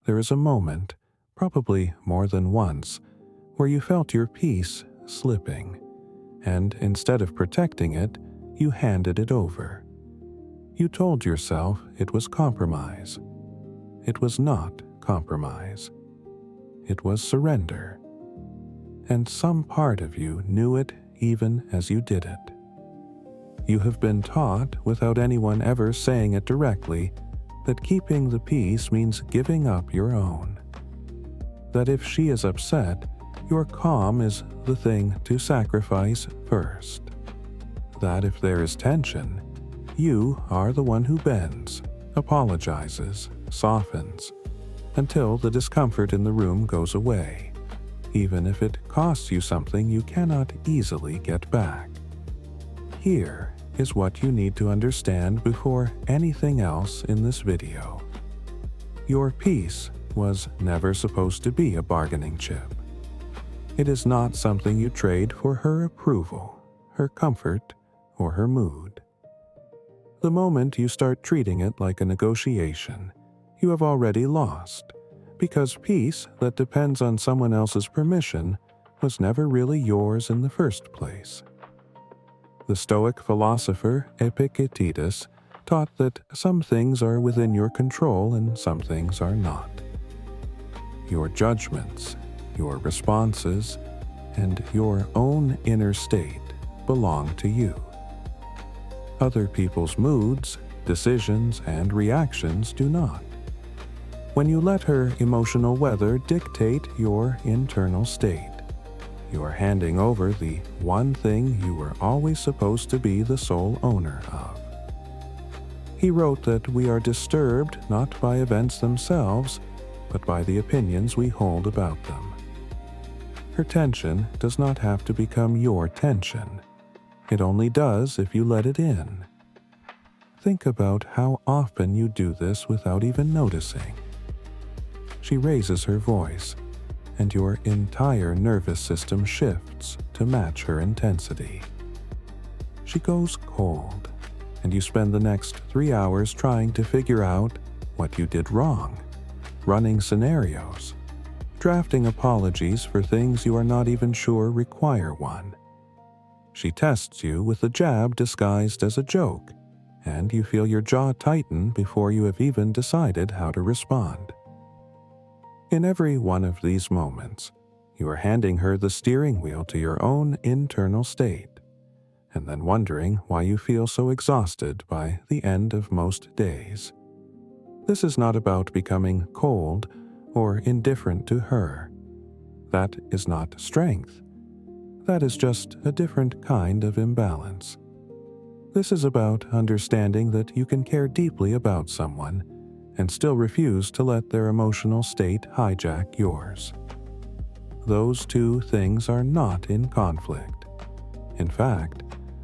there is a moment, probably more than once, where you felt your peace slipping, and instead of protecting it, you handed it over. You told yourself it was compromise. It was not compromise. It was surrender. And some part of you knew it even as you did it. You have been taught, without anyone ever saying it directly, that keeping the peace means giving up your own. That if she is upset, your calm is the thing to sacrifice first. That if there is tension, you are the one who bends, apologizes, softens, until the discomfort in the room goes away, even if it costs you something you cannot easily get back. Here is what you need to understand before anything else in this video. Your peace was never supposed to be a bargaining chip. It is not something you trade for her approval, her comfort, or her mood. The moment you start treating it like a negotiation, you have already lost, because peace that depends on someone else's permission was never really yours in the first place. The Stoic philosopher Epictetus taught that some things are within your control and some things are not. Your judgments, your responses, and your own inner state belong to you. Other people's moods, decisions, and reactions do not. When you let her emotional weather dictate your internal state, you are handing over the one thing you were always supposed to be the sole owner of. He wrote that we are disturbed not by events themselves, but by the opinions we hold about them. Her tension does not have to become your tension. It only does if you let it in. Think about how often you do this without even noticing. She raises her voice, and your entire nervous system shifts to match her intensity. She goes cold, and you spend the next 3 hours trying to figure out what you did wrong, running scenarios, drafting apologies for things you are not even sure require one. She tests you with a jab disguised as a joke, and you feel your jaw tighten before you have even decided how to respond. In every one of these moments, you are handing her the steering wheel to your own internal state, and then wondering why you feel so exhausted by the end of most days. This is not about becoming cold or indifferent to her. That is not strength. That is just a different kind of imbalance. This is about understanding that you can care deeply about someone and still refuse to let their emotional state hijack yours. Those two things are not in conflict. In fact,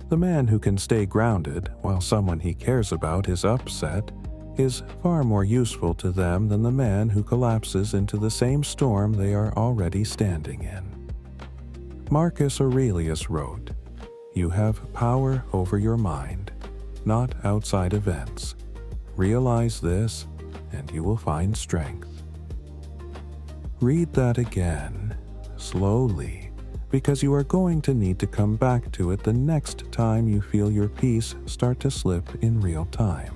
the man who can stay grounded while someone he cares about is upset is far more useful to them than the man who collapses into the same storm they are already standing in. Marcus Aurelius wrote, "You have power over your mind, not outside events. Realize this, and you will find strength." Read that again, slowly, because you are going to need to come back to it the next time you feel your peace start to slip in real time.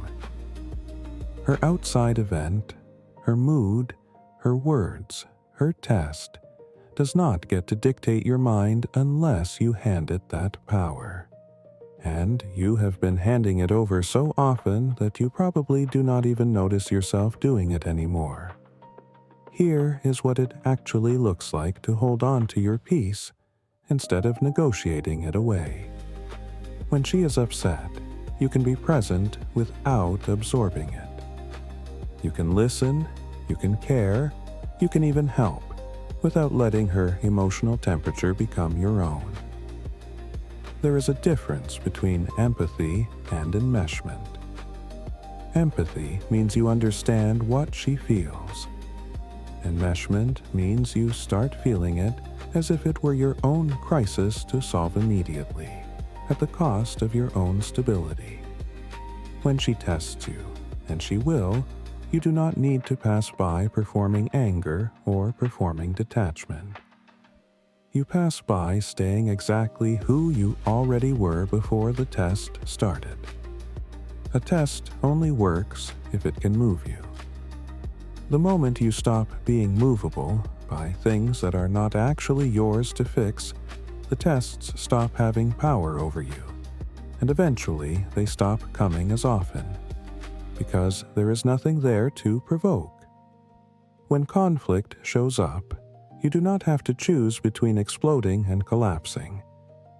Her outside event, her mood, her words, her test, does not get to dictate your mind unless you hand it that power. And you have been handing it over so often that you probably do not even notice yourself doing it anymore. Here is what it actually looks like to hold on to your peace instead of negotiating it away. When she is upset, you can be present without absorbing it. You can listen, you can care, you can even help, without letting her emotional temperature become your own. There is a difference between empathy and enmeshment. Empathy means you understand what she feels. Enmeshment means you start feeling it as if it were your own crisis to solve immediately, at the cost of your own stability. When she tests you, and she will, You do not need to pass by performing anger or performing detachment. You pass by staying exactly who you already were before the test started. A test only works if it can move you. The moment you stop being movable by things that are not actually yours to fix, the tests stop having power over you, and eventually they stop coming as often, because there is nothing there to provoke. When conflict shows up, you do not have to choose between exploding and collapsing.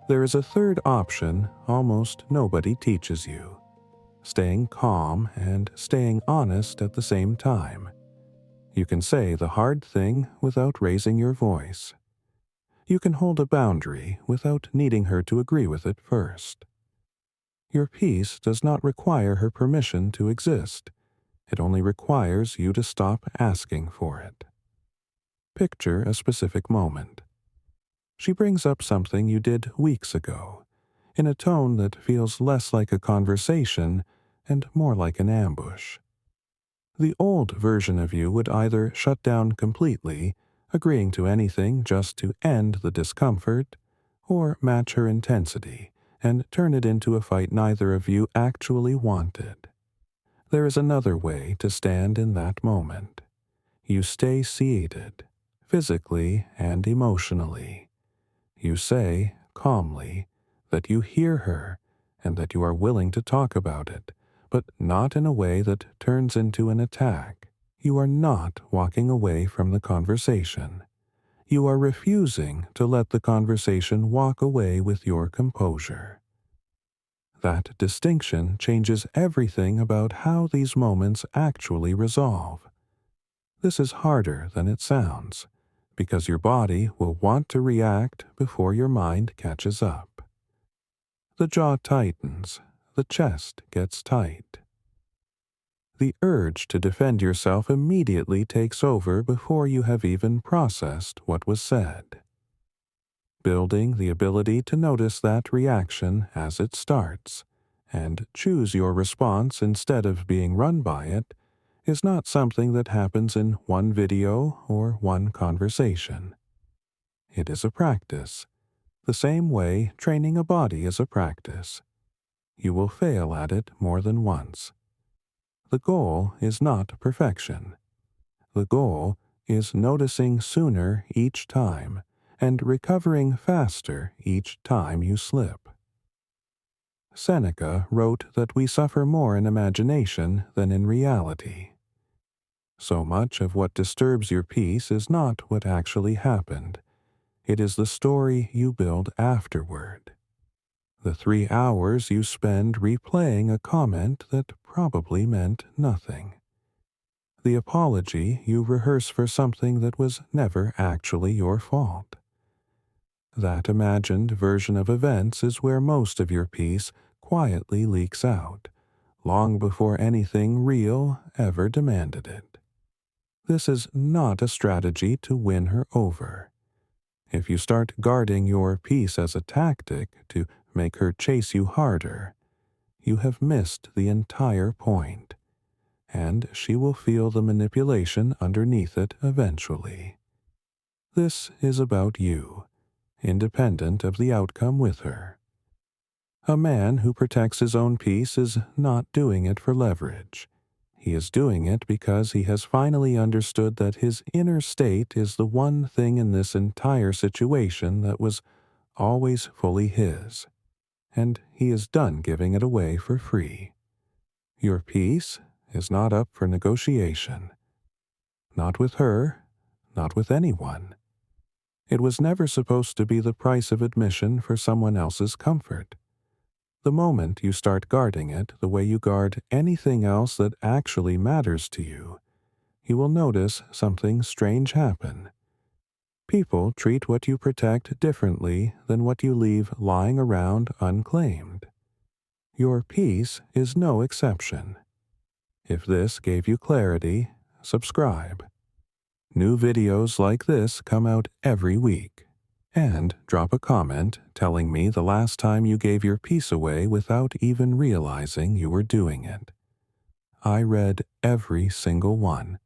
There is a third option almost nobody teaches you: staying calm and staying honest at the same time. You can say the hard thing without raising your voice. You can hold a boundary without needing her to agree with it first. Your peace does not require her permission to exist. It only requires you to stop asking for it. Picture a specific moment. She brings up something you did weeks ago, in a tone that feels less like a conversation and more like an ambush. The old version of you would either shut down completely, agreeing to anything just to end the discomfort, or match her intensity and turn it into a fight neither of you actually wanted. There is another way to stand in that moment. You stay seated, physically and emotionally. You say, calmly, that you hear her and that you are willing to talk about it, but not in a way that turns into an attack. You are not walking away from the conversation. You are refusing to let the conversation walk away with your composure. That distinction changes everything about how these moments actually resolve. This is harder than it sounds, because your body will want to react before your mind catches up. The jaw tightens, the chest gets tight. The urge to defend yourself immediately takes over before you have even processed what was said. Building the ability to notice that reaction as it starts, and choose your response instead of being run by it, is not something that happens in one video or one conversation. It is a practice, the same way training a body is a practice. You will fail at it more than once. The goal is not perfection. The goal is noticing sooner each time and recovering faster each time you slip. Seneca wrote that we suffer more in imagination than in reality. So much of what disturbs your peace is not what actually happened. It is the story you build afterward. The 3 hours you spend replaying a comment that probably meant nothing. The apology you rehearse for something that was never actually your fault. That imagined version of events is where most of your peace quietly leaks out, long before anything real ever demanded it. This is not a strategy to win her over. If you start guarding your peace as a tactic to make her chase you harder, you have missed the entire point, and she will feel the manipulation underneath it eventually. This is about you, independent of the outcome with her. A man who protects his own peace is not doing it for leverage. He is doing it because he has finally understood that his inner state is the one thing in this entire situation that was always fully his, and he is done giving it away for free. Your peace is not up for negotiation. Not with her, not with anyone. It was never supposed to be the price of admission for someone else's comfort. The moment you start guarding it the way you guard anything else that actually matters to you, you will notice something strange happen. People treat what you protect differently than what you leave lying around unclaimed. Your peace is no exception. If this gave you clarity, subscribe. New videos like this come out every week. And drop a comment telling me the last time you gave your peace away without even realizing you were doing it. I read every single one,